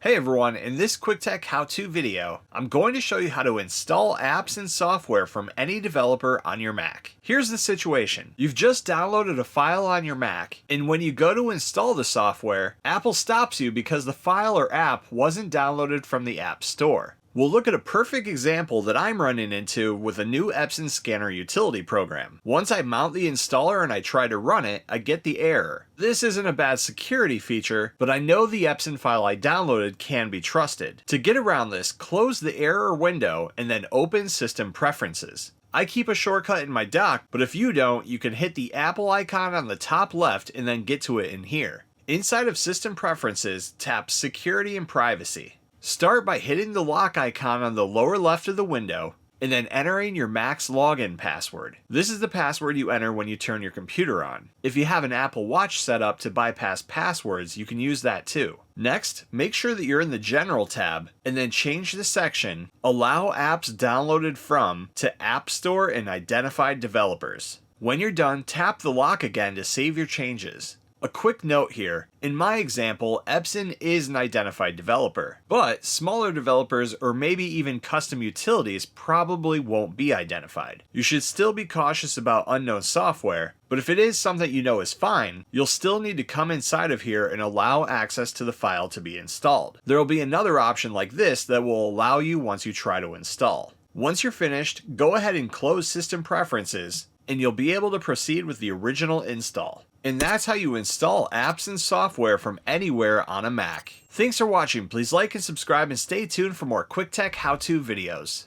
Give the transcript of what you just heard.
Hey everyone, in this quick tech how-to video, I'm going to show you how to install apps and software from any developer on your Mac. Here's the situation. You've just downloaded a file on your Mac, and when you go to install the software, Apple stops you because the file or app wasn't downloaded from the App Store. We'll look at a perfect example that I'm running into with a new Epson Scanner utility program. Once I mount the installer and I try to run it, I get the error. This isn't a bad security feature, but I know the Epson file I downloaded can be trusted. To get around this, close the error window and then open System Preferences. I keep a shortcut in my dock, but if you don't, you can hit the Apple icon on the top left and then get to it in here. Inside of System Preferences, tap Security and Privacy. Start by hitting the lock icon on the lower left of the window, and then entering your Mac's login password. This is the password you enter when you turn your computer on. If you have an Apple Watch set up to bypass passwords, you can use that too. Next, make sure that you're in the General tab, and then change the section Allow Apps Downloaded From to App Store and Identified Developers. When you're done, tap the lock again to save your changes. A quick note here, in my example, Epson is an identified developer, but smaller developers or maybe even custom utilities probably won't be identified. You should still be cautious about unknown software, but if it is something you know is fine, you'll still need to come inside of here and allow access to the file to be installed. There will be another option like this that will allow you once you try to install. Once you're finished, go ahead and close System Preferences, and you'll be able to proceed with the original install. And that's how you install apps and software from anywhere on a Mac. Thanks for watching. Please like and subscribe and stay tuned for more quick tech how-to videos.